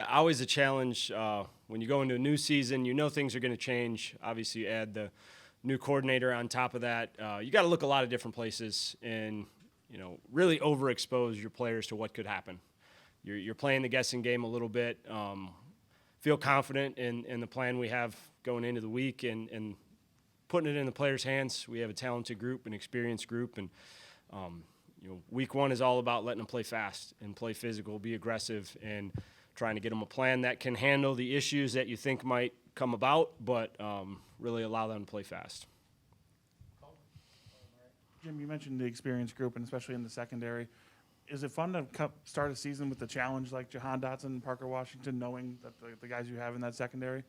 Always a challenge when you go into a new season. You know things are going to change. Obviously, you add the new coordinator on top of that. You got to look a lot of different places and really overexpose your players to what could happen. You're playing the guessing game a little bit. Feel confident in the plan we have going into the week and putting it in the players' hands. We have a talented group, an experienced group, and week one is all about letting them play fast and play physical, be aggressive, and trying to get them a plan that can handle the issues that you think might come about, but really allow them to play fast. Jim, you mentioned the experienced group, and especially in the secondary. Is it fun to start a season with a challenge like Jahan Dotson and Parker Washington, knowing that the guys you have in that secondary?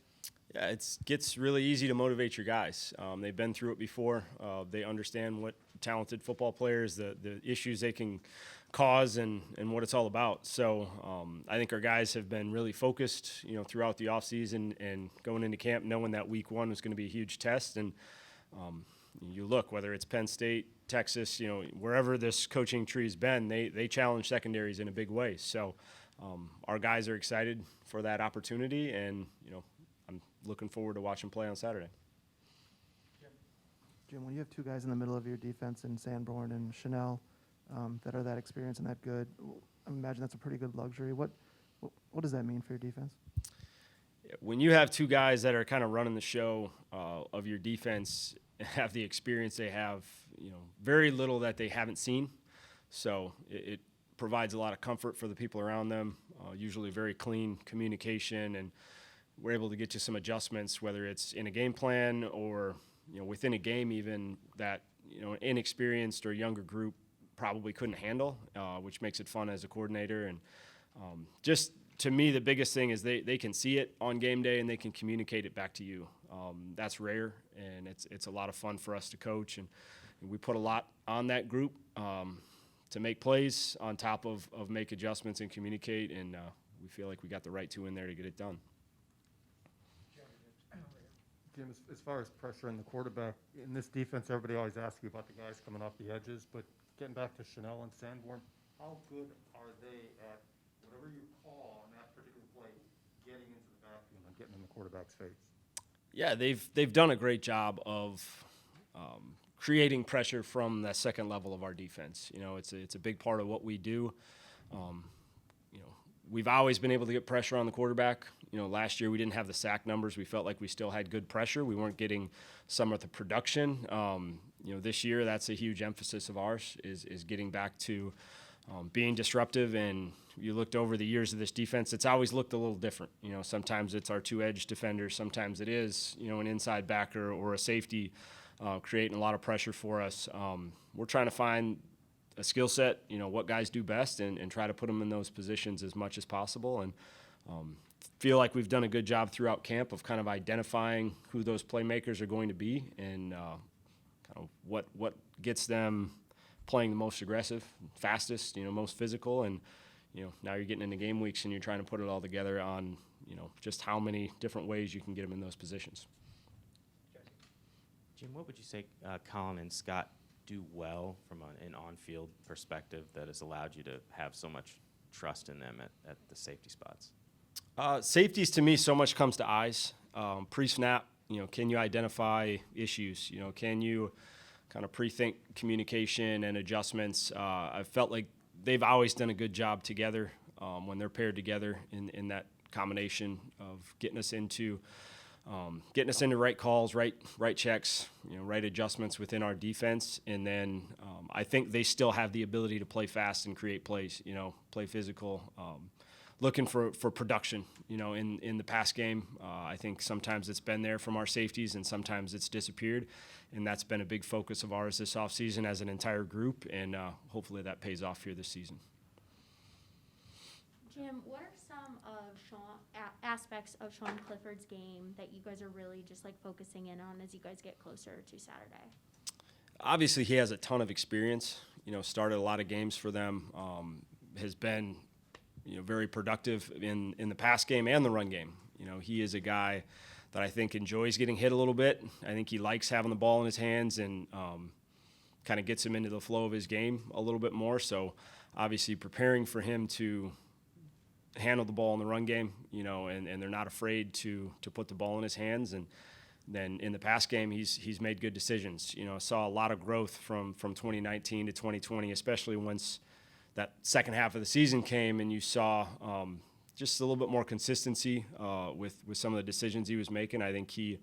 Yeah, it gets really easy to motivate your guys. They've been through it before. They understand what talented football players, the issues they can cause, and what it's all about. So I think our guys have been really focused, throughout the offseason and going into camp, knowing that week one was going to be a huge test. And you look, whether it's Penn State, Texas, wherever this coaching tree's been, they challenge secondaries in a big way. So our guys are excited for that opportunity, and I'm looking forward to watching play on Saturday. Jim, when you have two guys in the middle of your defense in Sanborn and Chanel that are that experienced and that good, I imagine that's a pretty good luxury. What does that mean for your defense? When you have two guys that are kind of running the show of your defense, have the experience they have, very little that they haven't seen. So it provides a lot of comfort for the people around them, usually very clean communication, and we're able to get to some adjustments, whether it's in a game plan or within a game even, that an inexperienced or younger group probably couldn't handle, which makes it fun as a coordinator. And just to me, the biggest thing is they can see it on game day and they can communicate it back to you. That's rare, and it's a lot of fun for us to coach, and we put a lot on that group to make plays on top of make adjustments and communicate, and we feel like we got the right two in there to get it done. Jim, as far as pressure in the quarterback, in this defense, everybody always asks you about the guys coming off the edges, but getting back to Chanel and Sanborn, how good are they at whatever you call on that particular play, getting into the backfield and getting in the quarterback's face? Yeah, they've done a great job of creating pressure from that second level of our defense. It's a big part of what we do. We've always been able to get pressure on the quarterback. Last year we didn't have the sack numbers. We felt like we still had good pressure. We weren't getting some of the production. This year that's a huge emphasis of ours is getting back to being disruptive. And you looked over the years of this defense, it's always looked a little different. Sometimes it's our two-edge defenders. Sometimes it is, an inside backer or a safety creating a lot of pressure for us. We're trying to find a skill set, what guys do best, and try to put them in those positions as much as possible. And feel like we've done a good job throughout camp of kind of identifying who those playmakers are going to be and kind of what gets them playing the most aggressive, fastest, most physical. And, now you're getting into game weeks and you're trying to put it all together on, just how many different ways you can get them in those positions. Jim, what would you say Colin and Scott do well from an on-field perspective that has allowed you to have so much trust in them at the safety spots? Safeties, to me, so much comes to eyes. Pre-snap, can you identify issues? Can you kind of pre-think communication and adjustments? I felt like they've always done a good job together when they're paired together in that combination of getting us into right calls, right checks, right adjustments within our defense. And then I think they still have the ability to play fast and create plays, play physical, looking for production, in the pass game. I think sometimes it's been there from our safeties and sometimes it's disappeared. And that's been a big focus of ours this offseason as an entire group. And hopefully that pays off here this season. Jim, what are some of aspects of Sean Clifford's game that you guys are really just focusing in on as you guys get closer to Saturday? Obviously, he has a ton of experience. Started a lot of games for them. Has been, very productive in the pass game and the run game. He is a guy that I think enjoys getting hit a little bit. I think he likes having the ball in his hands and kind of gets him into the flow of his game a little bit more. So, obviously, preparing for him to handle the ball in the run game, you know, and they're not afraid to put the ball in his hands. And then in the pass game, he's made good decisions. You know, I saw a lot of growth from 2019 to 2020, especially once that second half of the season came and you saw just a little bit more consistency with some of the decisions he was making. I think he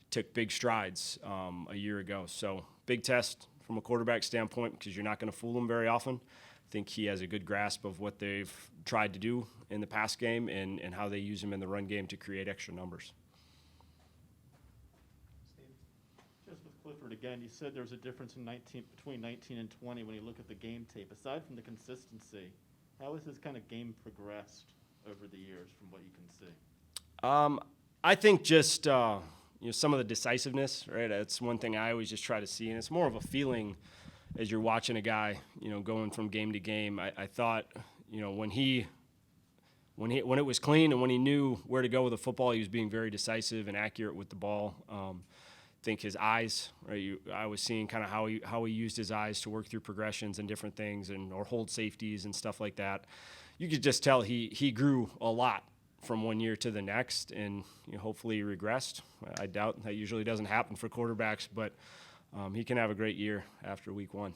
took big strides a year ago. So big test from a quarterback standpoint because you're not going to fool him very often. I think he has a good grasp of what they've tried to do in the pass game and how they use him in the run game to create extra numbers. Just with Clifford again, you said there's a difference between 19 and 20 when you look at the game tape. Aside from the consistency, how has his kind of game progressed over the years from what you can see? I think just some of the decisiveness, right? That's one thing I always just try to see, and it's more of a feeling as you're watching a guy, going from game to game. I thought, when it was clean and when he knew where to go with the football, he was being very decisive and accurate with the ball. I think his eyes, right? I was seeing kind of how he used his eyes to work through progressions and different things, or hold safeties and stuff like that. You could just tell he grew a lot from one year to the next, and hopefully he regressed. I doubt that usually doesn't happen for quarterbacks, but he can have a great year after week one.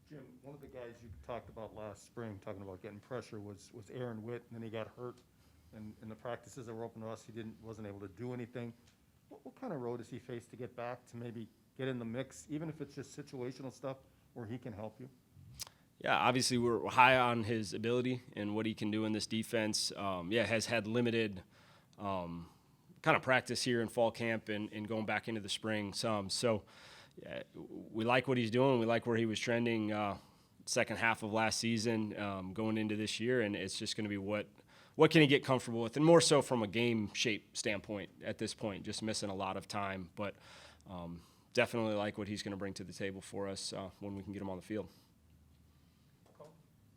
Jim, one of the guys you talked about last spring, talking about getting pressure, was Aaron Witt, and then he got hurt. And in the practices that were open to us, he wasn't able to do anything. What kind of road does he face to get back to maybe get in the mix, even if it's just situational stuff where he can help you? Yeah, obviously we're high on his ability and what he can do in this defense. Has had limited kind of practice here in fall camp and going back into the spring some. So we like what he's doing. We like where he was trending second half of last season going into this year, and it's just going to be what can he get comfortable with, and more so from a game shape standpoint at this point, just missing a lot of time. But definitely like what he's going to bring to the table for us when we can get him on the field.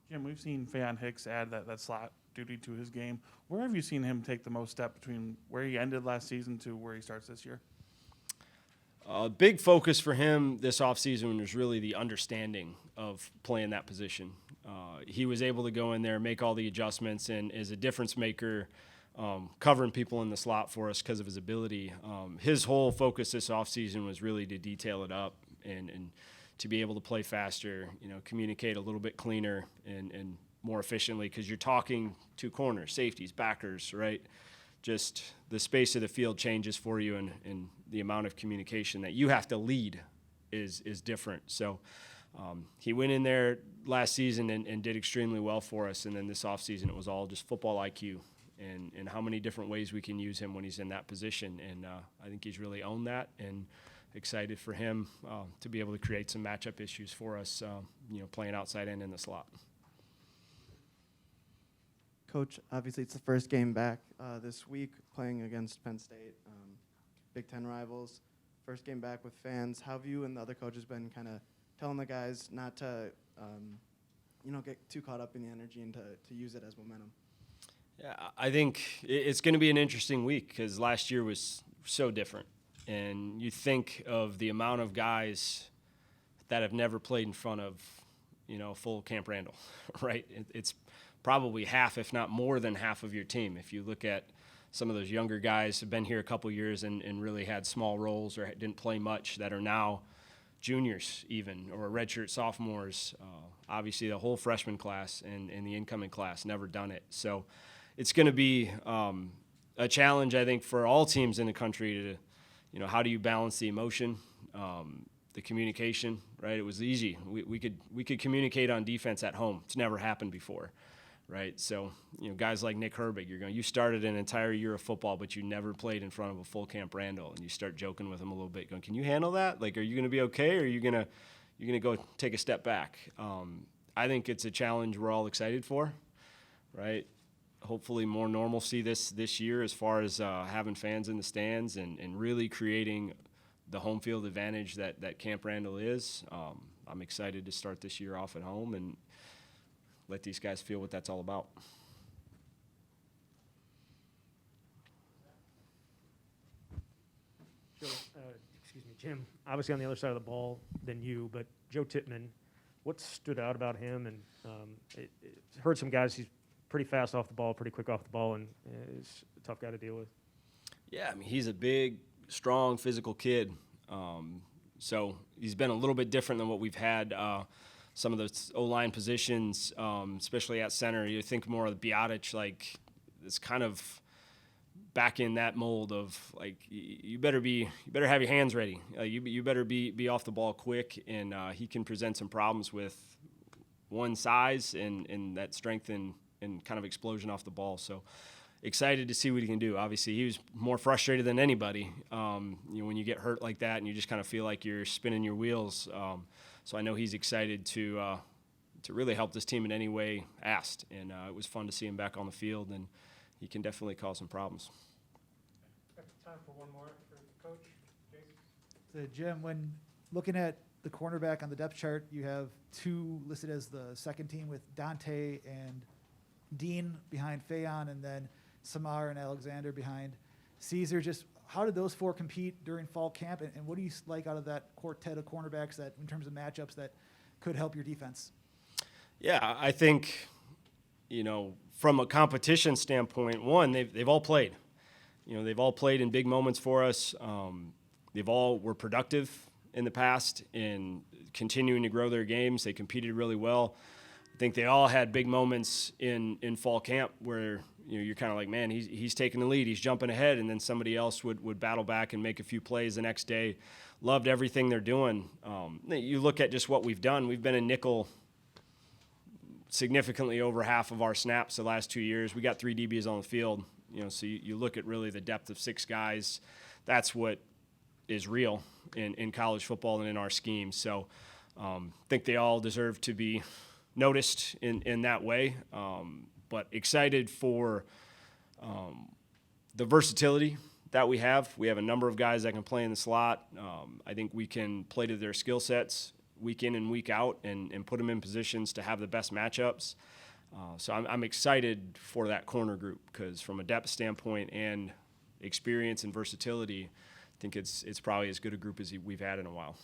Jim, we've seen Faion Hicks add that slot duty to his game. Where have you seen him take the most step between where he ended last season to where he starts this year? A big focus for him this offseason was really the understanding of playing that position. He was able to go in there, make all the adjustments, and is a difference maker covering people in the slot for us because of his ability. His whole focus this offseason was really to detail it up and to be able to play faster, communicate a little bit cleaner and more efficiently, because you're talking to corners, safeties, backers, right? Just the space of the field changes for you, and the amount of communication that you have to lead is different. So he went in there last season and did extremely well for us, and then this offseason it was all just football IQ and how many different ways we can use him when he's in that position. And I think he's really owned that, and excited for him to be able to create some matchup issues for us, playing outside and in the slot. Coach, obviously it's the first game back this week playing against Penn State, Big Ten rivals. First game back with fans. How have you and the other coaches been kind of telling the guys not to, get too caught up in the energy and to use it as momentum? Yeah, I think it's going to be an interesting week because last year was so different. And you think of the amount of guys that have never played in front of, full Camp Randall, right? It's probably half, if not more than half of your team. If you look at some of those younger guys who have been here a couple years and really had small roles or didn't play much that are now juniors even, or redshirt sophomores, obviously the whole freshman class and the incoming class never done it. So it's going to be a challenge, I think, for all teams in the country to, how do you balance the emotion, the communication, right? It was easy. We could communicate on defense at home. It's never happened before, right? So, guys like Nick Herbig, you started an entire year of football, but you never played in front of a full Camp Randall, and you start joking with him a little bit, going, "Can you handle that? Like, are you going to be okay, or are you going to go take a step back?" I think it's a challenge we're all excited for, right? Hopefully more normalcy this year as far as having fans in the stands and really creating the home field advantage that Camp Randall is. I'm excited to start this year off at home and let these guys feel what that's all about. Jim, obviously on the other side of the ball than you, but Joe Tittman, what stood out about him? And heard some guys, he's pretty fast off the ball, pretty quick off the ball, and is a tough guy to deal with. Yeah, I mean, he's a big, strong, physical kid. So he's been a little bit different than what we've had. Some of the O-line positions, especially at center, you think more of the PSUtix, like it's kind of back in that mold of like you better have your hands ready. You better be off the ball quick, and he can present some problems with one size and that strength and kind of explosion off the ball. So excited to see what he can do. Obviously, he was more frustrated than anybody. When you get hurt like that and you just kind of feel like you're spinning your wheels. So I know he's excited to really help this team in any way asked. And it was fun to see him back on the field, and he can definitely cause some problems. Time for one more for Coach Jason. So Jim, when looking at the cornerback on the depth chart, you have two listed as the second team with Dante and Dean behind Fayon, and then Samar and Alexander behind Caesar. Just how did those four compete during fall camp, and what do you like out of that quartet of cornerbacks that, in terms of matchups, that could help your defense? Yeah, I think, from a competition standpoint, one, they've all played. They've all played in big moments for us. They've all were productive in the past in continuing to grow their games. They competed really well. I think they all had big moments in fall camp where you're kind of like, man, he's taking the lead, he's jumping ahead, and then somebody else would battle back and make a few plays the next day. Loved everything they're doing. You look at just what we've done. We've been in nickel significantly over half of our snaps the last 2 years. We got 3 DBs on the field. So you look at really the depth of 6 guys. That's what is real in college football and in our scheme. So I think they all deserve to be noticed in that way. But excited for the versatility that we have. We have a number of guys that can play in the slot. I think we can play to their skill sets week in and week out and put them in positions to have the best matchups. So I'm excited for that corner group because from a depth standpoint and experience and versatility, I think it's probably as good a group as we've had in a while.